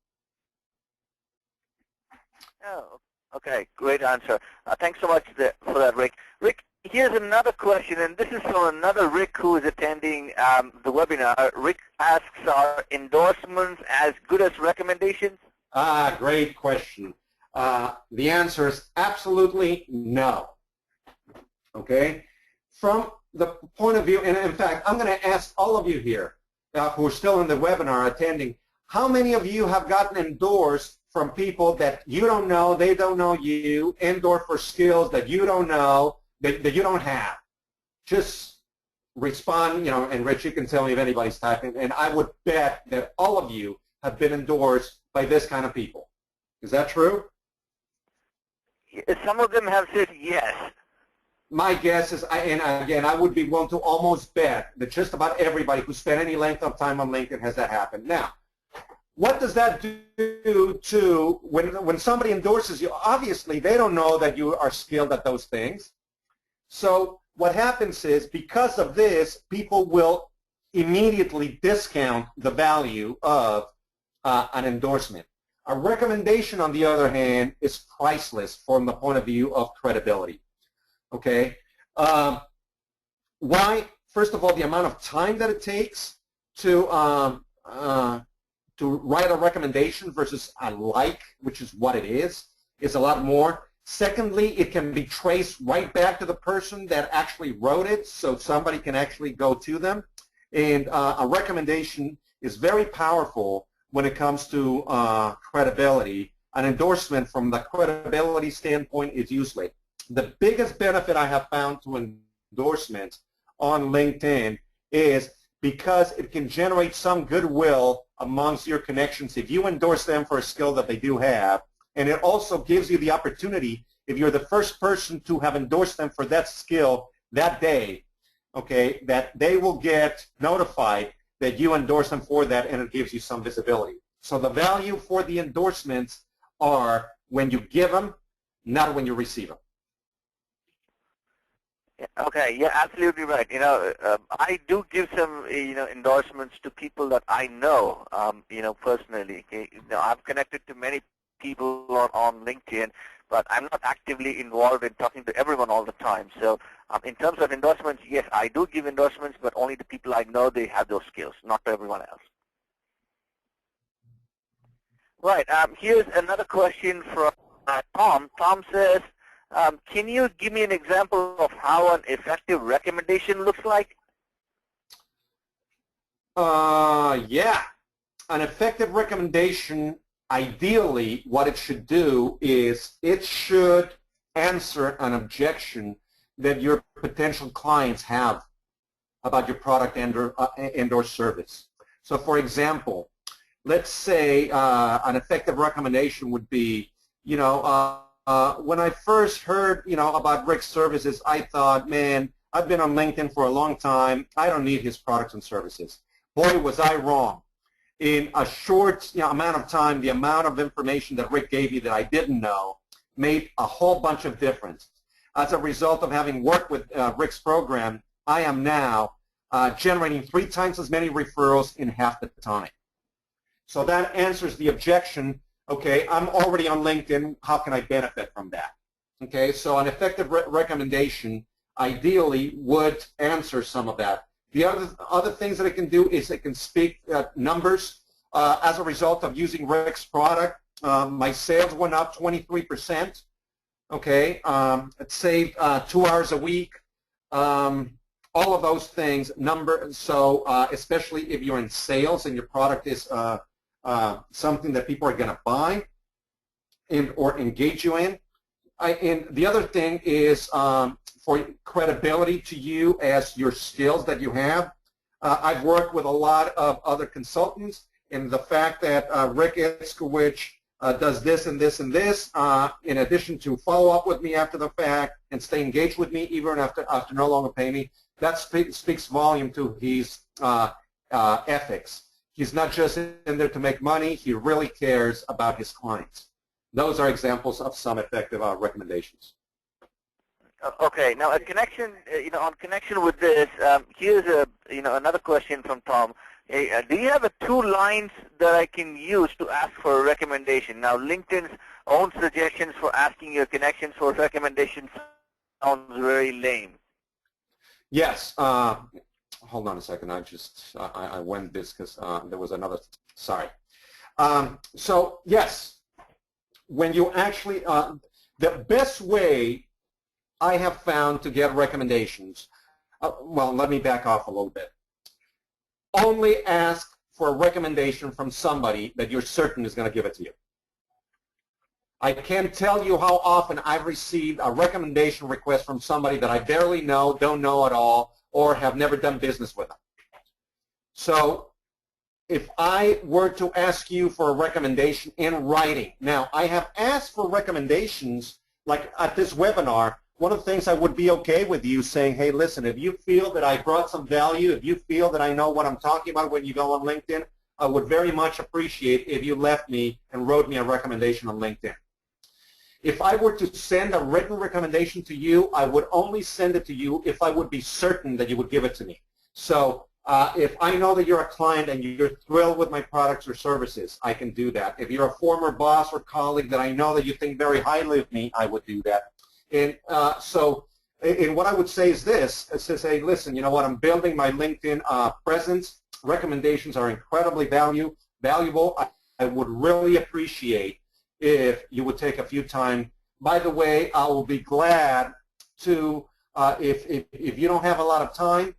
A: Oh, okay, great answer. Thanks so much for that, Rick. Rick, here's another question, and this is from another Rick who is attending the webinar. Rick asks, are endorsements as good as recommendations?
B: Great question. The answer is absolutely no. Okay? From the point of view, and in fact, I'm going to ask all of you here who are still in the webinar attending, how many of you have gotten endorsed from people that you don't know, they don't know you, and/or for skills that you don't know, that you don't have? Just respond, you know, and Rich, you can tell me if anybody's typing, and I would bet that all of you have been endorsed by this kind of people. Is that true?
A: Some of them have said yes.
B: My guess is, and again, I would be willing to almost bet that just about everybody who spent any length of time on LinkedIn has that happen. Now, what does that do to when somebody endorses you? Obviously, they don't know that you are skilled at those things. So what happens is, because of this, people will immediately discount the value of an endorsement. A recommendation, on the other hand, is priceless from the point of view of credibility. Okay? Why? First of all, the amount of time that it takes to write a recommendation versus a like, which is what it is a lot more. Secondly, it can be traced right back to the person that actually wrote it, so somebody can actually go to them. And a recommendation is very powerful when it comes to credibility. An endorsement from the credibility standpoint is useless. The biggest benefit I have found to endorsements on LinkedIn is because it can generate some goodwill amongst your connections if you endorse them for a skill that they do have. And it also gives you the opportunity, if you're the first person to have endorsed them for that skill that day, okay, that they will get notified that you endorse them for that, and it gives you some visibility. So the value for the endorsements are when you give them, not when you receive them.
A: Okay, yeah, absolutely right. You know, I do give some, endorsements to people that I know, personally. Okay? You know, I've connected to many people on LinkedIn, but I'm not actively involved in talking to everyone all the time. So in terms of endorsements, yes, I do give endorsements, but only to people I know they have those skills, not to everyone else. Right, here's another question from Tom. Tom says, can you give me an example of how an effective recommendation looks like?
B: Yeah. An effective recommendation, ideally, what it should do is it should answer an objection that your potential clients have about your product and or service. So, for example, let's say an effective recommendation would be, when I first heard, about Rick's services, I thought, man, I've been on LinkedIn for a long time. I don't need his products and services. Boy, was I wrong. In a short amount of time, the amount of information that Rick gave you that I didn't know made a whole bunch of difference. As a result of having worked with Rick's program, I am now generating 3 times as many referrals in half the time. So that answers the objection. Okay, I'm already on LinkedIn. How can I benefit from that? Okay, so an effective recommendation ideally would answer some of that. The other things that it can do is it can speak numbers. as a result of using Rick's product, my sales went up 23%. Okay, it saved 2 hours a week. All of those things, so especially if you're in sales and your product is something that people are going to buy or engage you in. And the other thing is for credibility to you as your skills that you have. I've worked with a lot of other consultants, and the fact that Rick Iskowich does this and this and this, in addition to follow up with me after the fact and stay engaged with me even after no longer pay me, that speaks volume to his ethics. He's not just in there to make money, he really cares about his clients. Those are examples of some effective recommendations.
A: Okay, now a connection, on connection with this, here's another question from Tom. Hey, do you have 2 lines that I can use to ask for a recommendation? Now, LinkedIn's own suggestions for asking your connections for recommendations sounds very lame.
B: Yes. Hold on a second. I went this because there was another. Sorry. So yes, when you actually, the best way I have found to get recommendations. Well, let me back off a little bit. Only ask for a recommendation from somebody that you're certain is going to give it to you. I can't tell you how often I've received a recommendation request from somebody that I barely know, don't know at all, or have never done business with them. So if I were to ask you for a recommendation in writing, now I have asked for recommendations, like at this webinar. One of the things I would be okay with you saying, hey, listen, if you feel that I brought some value, if you feel that I know what I'm talking about when you go on LinkedIn, I would very much appreciate if you left me and wrote me a recommendation on LinkedIn. If I were to send a written recommendation to you, I would only send it to you if I would be certain that you would give it to me. So if I know that you're a client and you're thrilled with my products or services, I can do that. If you're a former boss or colleague that I know that you think very highly of me, I would do that. And and what I would say is this, is to say, listen, you know what, I'm building my LinkedIn presence. Recommendations are incredibly valuable. I would really appreciate if you would take a few time. By the way, I will be glad to, if you don't have a lot of time,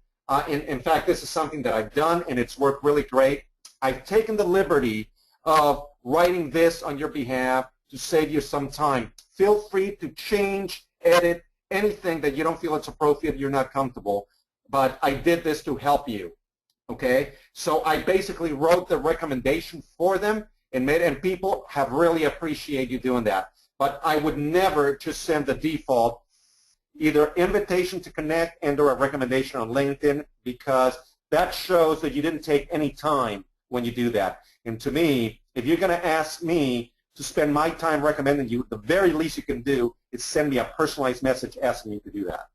B: in fact, this is something that I've done and it's worked really great. I've taken the liberty of writing this on your behalf to save you some time. Feel free to change, edit, anything that you don't feel it's appropriate, you're not comfortable. But I did this to help you, okay? So I basically wrote the recommendation for them, and people have really appreciated you doing that. But I would never just send the default, either invitation to connect and or a recommendation on LinkedIn, because that shows that you didn't take any time when you do that. And to me, if you're going to ask me to spend my time recommending you, the very least you can do is send me a personalized message asking me to do that.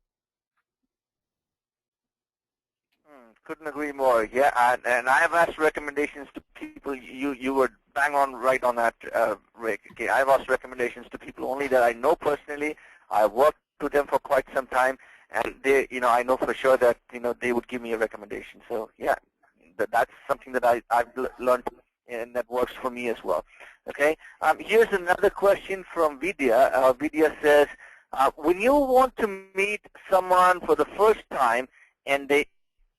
A: Couldn't agree more. Yeah, and I have asked recommendations to people. You were bang on right on that, Rick. Okay, I've asked recommendations to people only that I know personally. I've worked with them for quite some time, and they, I know for sure that they would give me a recommendation. So yeah, that's something that I've learned, and that works for me as well. Okay, here's another question from Vidya. Vidya says, when you want to meet someone for the first time and they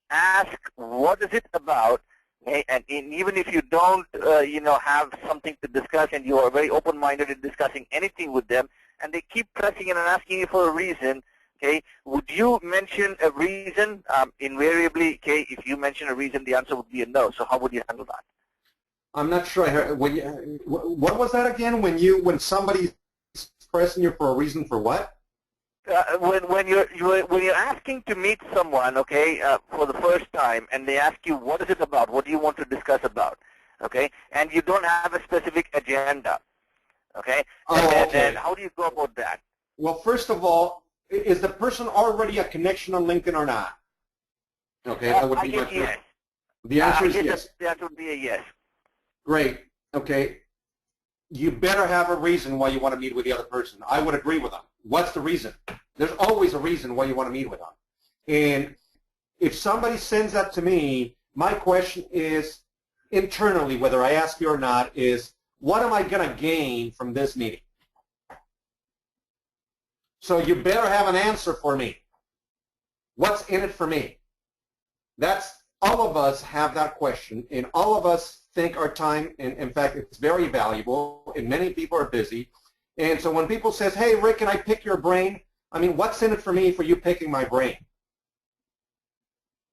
A: ask what is it about, okay, and even if you don't have something to discuss and you are very open-minded in discussing anything with them, and they keep pressing in and asking you for a reason, okay, would you mention a reason? Invariably, okay, if you mention a reason, the answer would be a no. So how would you handle that?
B: I'm not sure I heard. What was that again? When somebody's pressing you for a reason for what?
A: When you're asking to meet someone, okay, for the first time, and they ask you what is it about, what do you want to discuss about, okay, and you don't have a specific agenda, okay, and how do you go about that?
B: Well, first of all, is the person already a connection on LinkedIn or not? Okay, that would be my first.
A: Yes.
B: The answer is yes.
A: The answer would be a yes.
B: Great. Okay. You better have a reason why you want to meet with the other person. I would agree with them. What's the reason? There's always a reason why you want to meet with them. And if somebody sends that to me, my question is, internally, whether I ask you or not, is what am I going to gain from this meeting? So you better have an answer for me. What's in it for me? That's, all of us have that question, and all of us think our time, and in fact, it's very valuable, and many people are busy. And so when people says, hey, Rick, can I pick your brain? I mean, what's in it for me for you picking my brain?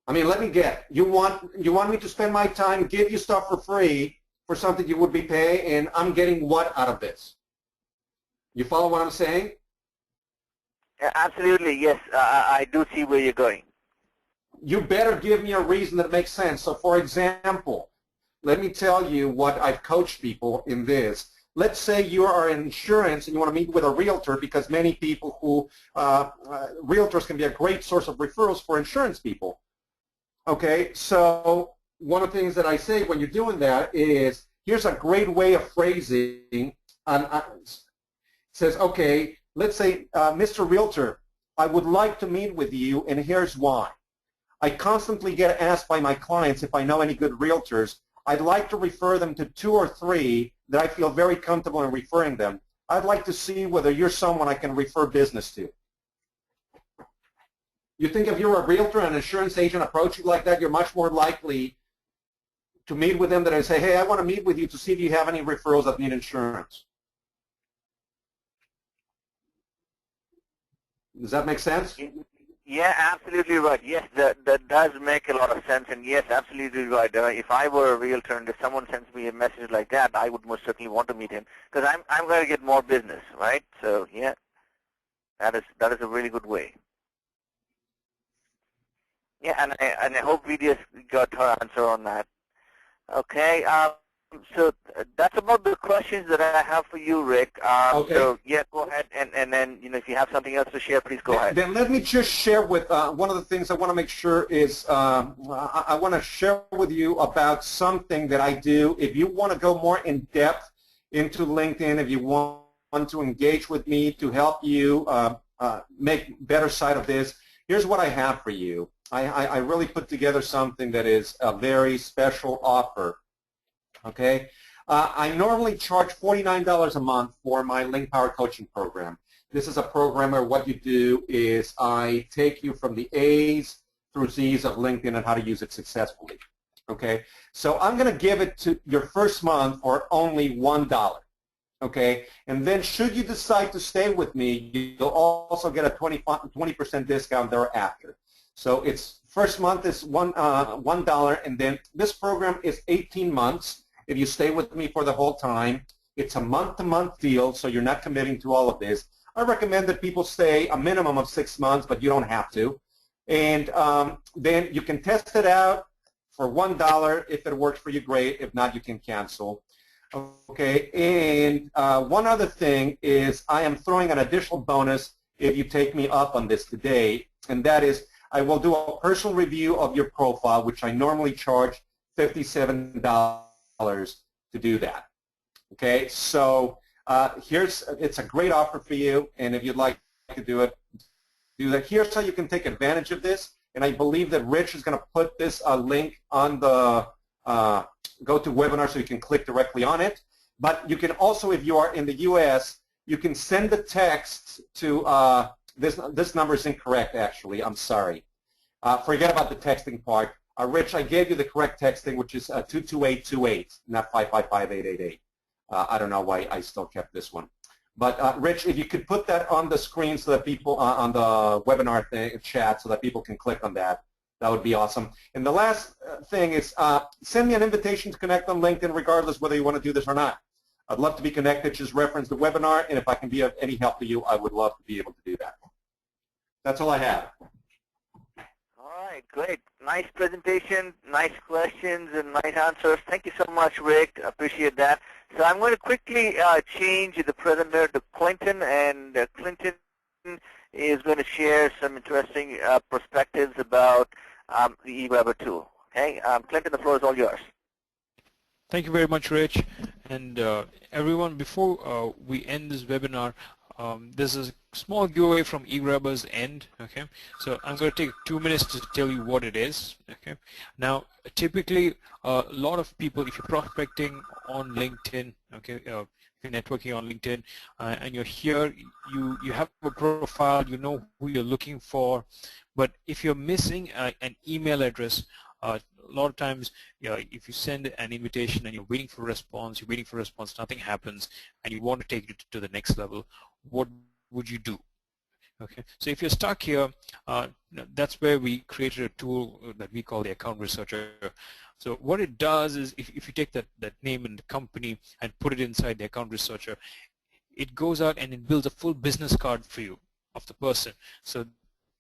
B: I mean, let me get, you want me to spend my time, give you stuff for free for something you would be paying, and I'm getting what out of this? You follow what I'm saying?
A: Absolutely, yes. I do see where you're going.
B: You better give me a reason that makes sense. So, for example, let me tell you what I've coached people in this. Let's say you are in insurance and you want to meet with a realtor, because many people who, realtors can be a great source of referrals for insurance people. Okay, so one of the things that I say when you're doing that is, here's a great way of phrasing. It says, okay, let's say, Mr. Realtor, I would like to meet with you, and here's why. I constantly get asked by my clients if I know any good realtors. I'd like to refer them to 2 or 3 that I feel very comfortable in referring them. I'd like to see whether you're someone I can refer business to. You think if you're a realtor and an insurance agent approach you like that, you're much more likely to meet with them than I say, hey, I want to meet with you to see if you have any referrals that need insurance. Does that make sense?
A: Yeah, absolutely right. Yes, that does make a lot of sense, and yes, absolutely right. If I were a realtor and if someone sends me a message like that, I would most certainly want to meet him, because I'm going to get more business, right? So yeah, that is a really good way. Yeah, and I hope we just got her answer on that. Okay, so that's about the questions that I have for you, Rick.
B: Okay.
A: So yeah, go ahead, and then if you have something else to share, please go ahead.
B: Then let me just share with one of the things I want to make sure is I want to share with you about something that I do. If you want to go more in depth into LinkedIn, if you want to engage with me to help you make better side of this, here's what I have for you. I really put together something that is a very special offer. Okay, I normally charge $49 a month for my Link Power Coaching Program. This is a program where what you do is I take you from the A's through Z's of LinkedIn and how to use it successfully. Okay, so I'm going to give it to your first month for only $1. Okay, and then should you decide to stay with me, you'll also get a 20% discount thereafter. So it's first month is $1, and then this program is 18 months. If you stay with me for the whole time, it's a month-to-month deal, so you're not committing to all of this. I recommend that people stay a minimum of 6 months, but you don't have to. And then you can test it out for $1. If it works for you, great. If not, you can cancel. Okay, and one other thing is I am throwing an additional bonus if you take me up on this today, and that is I will do a personal review of your profile, which I normally charge $57 to do that. Okay, so it's a great offer for you, and if you'd like to do that. Here's how you can take advantage of this, and I believe that Rich is going to put this link on the GoToWebinar so you can click directly on it. But you can also, if you are in the U.S., you can send the text to this number is incorrect, actually. I'm sorry. Forget about the texting part. Rich, I gave you the correct texting, which is 22828, not 555888. I don't know why I still kept this one. But Rich, if you could put that on the screen so that people on the webinar chat so that people can click on that, that would be awesome. And the last thing is send me an invitation to connect on LinkedIn regardless whether you want to do this or not. I'd love to be connected. Just reference the webinar, and if I can be of any help to you, I would love to be able to do that. That's all I have.
A: All right, great. Nice presentation, nice questions, and nice answers. Thank you so much, Rick. Appreciate that. So I'm going to quickly change the presenter to Clinton, and Clinton is going to share some interesting perspectives about the eWeber tool. Okay, Clinton, the floor is all yours.
C: Thank you very much, Rich. And everyone, before we end this webinar, there's a small giveaway from eGrabber's end. Okay, so I'm going to take 2 minutes to tell you what it is. Okay, now typically a lot of people, if you're prospecting on LinkedIn, okay, if you're networking on LinkedIn and you're here, you have a profile, you know who you're looking for, but if you're missing an email address, a lot of times, if you send an invitation and you're waiting for a response, nothing happens, and you want to take it to the next level, what would you do? Okay, so if you're stuck here, that's where we created a tool that we call the Account Researcher. So what it does is, if you take that name and the company and put it inside the Account Researcher, it goes out and it builds a full business card for you of the person. So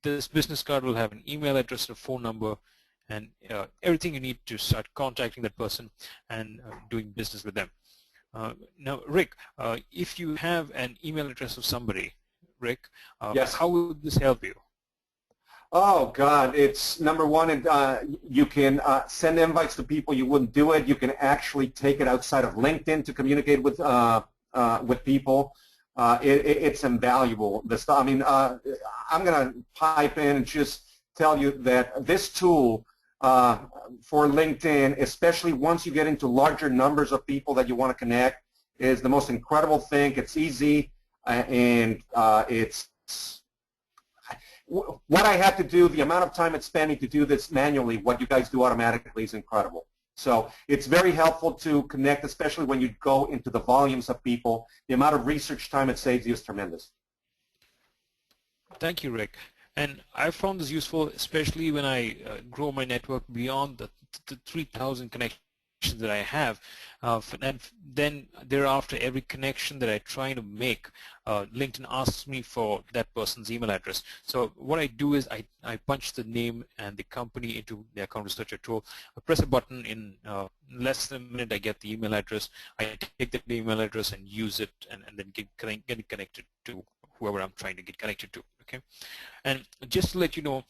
C: this business card will have an email address, a phone number, and everything you need to start contacting that person and doing business with them. Now, Rick, if you have an email address of somebody, Rick,
B: Yes.
C: how would this help you?
B: Oh God, it's number one, you can send invites to people you wouldn't do it. You can actually take it outside of LinkedIn to communicate with people. It's invaluable. I mean, I'm going to pipe in and just tell you that this tool for LinkedIn, especially once you get into larger numbers of people that you want to connect, is the most incredible thing. It's easy, and it's what I had to do, the amount of time it's spending to do this manually, what you guys do automatically is incredible. So it's very helpful to connect, especially when you go into the volumes of people. The amount of research time it saves you is tremendous.
C: Thank you, Rick. And I found this useful, especially when I grow my network beyond the 3,000 connections that I have. And then thereafter, every connection that I try to make, LinkedIn asks me for that person's email address. So what I do is I punch the name and the company into the Account Researcher tool. I press a button, in less than a minute I get the email address. I take that email address and use it, and then get it connected to whoever I'm trying to get connected to. Okay, and just to let you know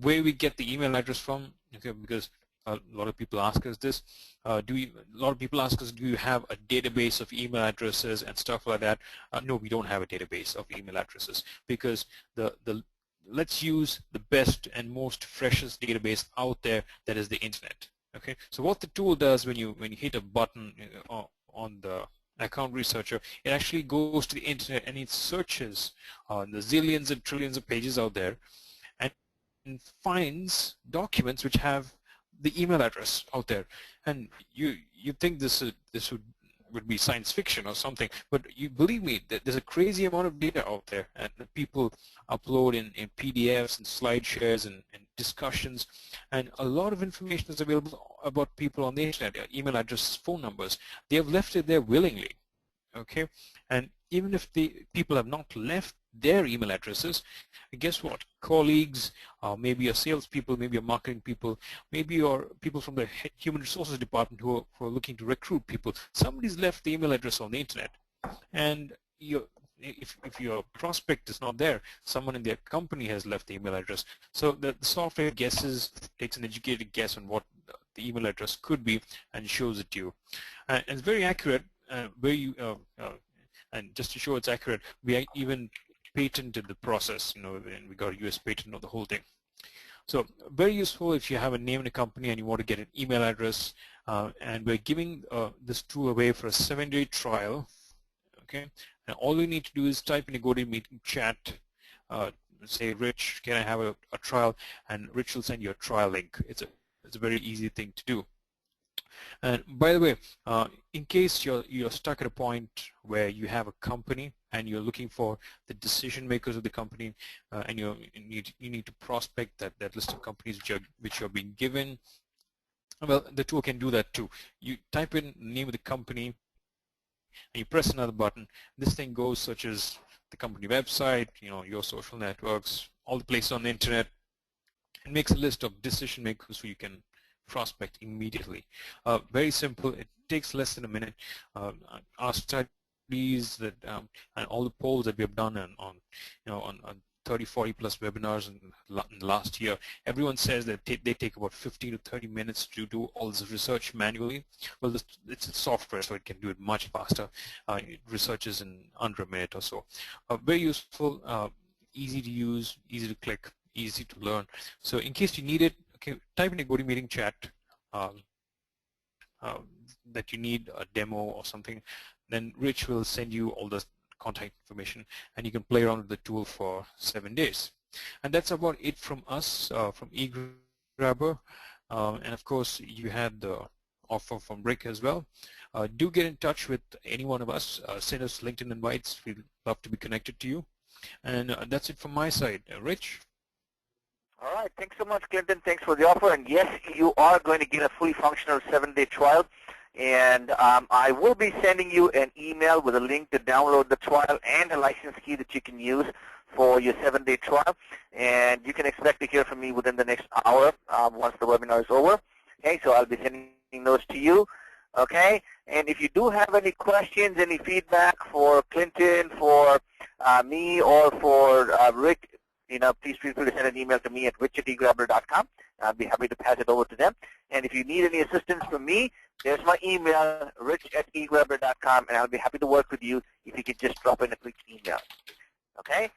C: where we get the email address from, okay, because a lot of people ask us this. A lot of people ask us, do you have a database of email addresses and stuff like that? No, we don't have a database of email addresses, because let's use the best and most freshest database out there, that is the internet. Okay, so what the tool does when you hit a button on the Account Researcher, it actually goes to the internet and it searches the zillions and trillions of pages out there and finds documents which have the email address out there. And you think this would be science fiction or something, but you believe me, that there's a crazy amount of data out there, and people upload in PDFs and slide shares and discussions, and a lot of information is available about people on the internet, email addresses, phone numbers. They have left it there willingly. Okay, and even if the people have not left their email addresses, guess what? Colleagues, maybe your salespeople, maybe your marketing people, maybe your people from the human resources department who are looking to recruit people. Somebody's left the email address on the internet, and if your prospect is not there, someone in their company has left the email address. So the software takes an educated guess on what the email address could be and shows it to you. And it's very accurate. And just to show it's accurate, we even patented the process, and we got a US patent on the whole thing. So very useful if you have a name in a company and you want to get an email address, and we're giving this tool away for a 7-day trial. Okay, and all you need to do is type in a GoToMeeting chat, say, Rich, can I have a trial, and Rich will send you a trial link. It's a very easy thing to do. And by the way, in case you're stuck at a point where you have a company and you're looking for the decision makers of the company, and you need to prospect that list of companies which you're being given, well, the tool can do that too. You type in the name of the company and you press another button. This thing goes, such as the company website, your social networks, all the places on the internet, and makes a list of decision makers who you can prospect immediately. Very simple. It takes less than a minute. Our studies that and all the polls that we have done on 30, 40 plus webinars in the last year. Everyone says that they take about 15 to 30 minutes to do all this research manually. Well, it's a software, so it can do it much faster. Research is in under a minute or so. Very useful, easy to use, easy to click, easy to learn. So in case you need it, okay, type in a GoToMeeting chat that you need a demo or something. Then Rich will send you all the contact information, and you can play around with the tool for 7 days. And that's about it from us, from eGrabber. And of course, you had the offer from Rick as well. Do get in touch with any one of us. Send us LinkedIn invites. We'd love to be connected to you. And that's it from my side. Rich?
A: All right. Thanks so much, Clinton. Thanks for the offer. And yes, you are going to get a fully functional 7-day trial. And I will be sending you an email with a link to download the trial and a license key that you can use for your 7-day trial. And you can expect to hear from me within the next hour once the webinar is over. Okay, so I'll be sending those to you. Okay, and if you do have any questions, any feedback for Clinton, for me, or for Rick, please feel free to send an email to me at rich@egrabber.com. I'll be happy to pass it over to them. And if you need any assistance from me, there's my email, rich@egrabber.com, and I'll be happy to work with you if you could just drop in a quick email. Okay?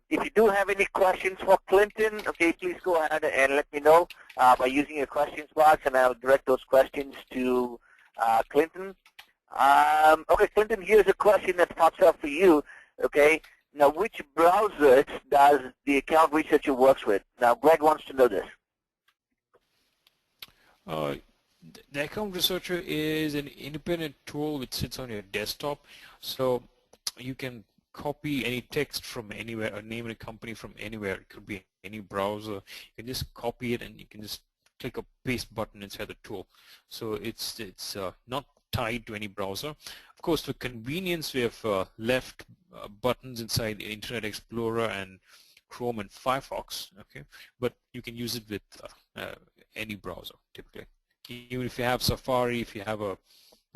A: If you do have any questions for Clinton, okay, please go ahead and let me know by using your questions box, and I'll direct those questions to Clinton. Okay, Clinton, here's a question that pops up for you. Okay, now which browsers does the account researcher works with? Now, Greg wants to know this.
C: The account researcher is an independent tool which sits on your desktop, so you can copy any text from anywhere, or name a company from anywhere. It could be any browser. You can just copy it, and you can just click a paste button inside the tool. So it's not tied to any browser. Of course, for convenience, we have left buttons inside Internet Explorer and Chrome and Firefox. Okay, but you can use it with any browser typically. Even if you have Safari, if you have a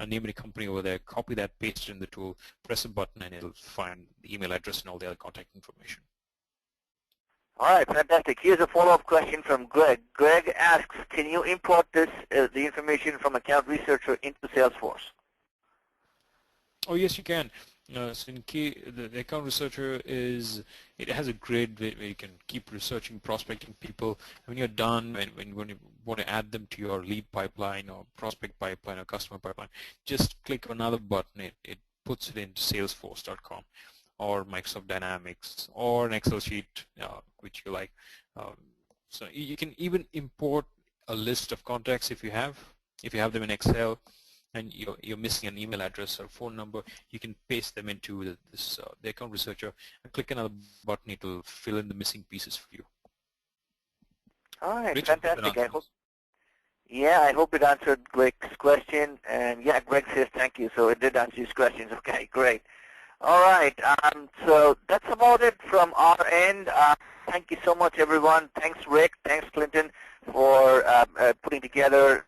C: name of a company over there, copy that, paste it in the tool, press a button, and it'll find the email address and all the other contact information.
A: All right, fantastic. Here's a follow-up question from Greg. Greg asks, can you import the information from Account Researcher into Salesforce?
C: Oh, yes, you can. So in key, the Account Researcher it has a grid where you can keep researching, prospecting people. When you're done, when you want to add them to your lead pipeline or prospect pipeline or customer pipeline, just click another button. It puts it into Salesforce.com or Microsoft Dynamics or an Excel sheet, which you like. So you can even import a list of contacts if you have them in Excel, and you're missing an email address or phone number, you can paste them into the Account Researcher and click another button. It will fill in the missing pieces for you.
A: All right,
C: Rich,
A: fantastic. I hope it answered Greg's question. And yeah, Greg says thank you, so it did answer his questions. Okay, great. All right, so that's about it from our end. Thank you so much, everyone. Thanks, Rick. Thanks, Clinton, for putting together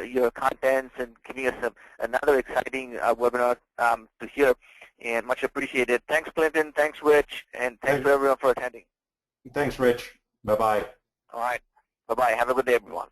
A: your contents and giving us another exciting webinar to hear, and much appreciated. Thanks, Clinton. Thanks, Rich, and thanks for everyone for attending.
B: Thanks, Rich. Bye-bye.
A: All right. Bye-bye. Have a good day, everyone.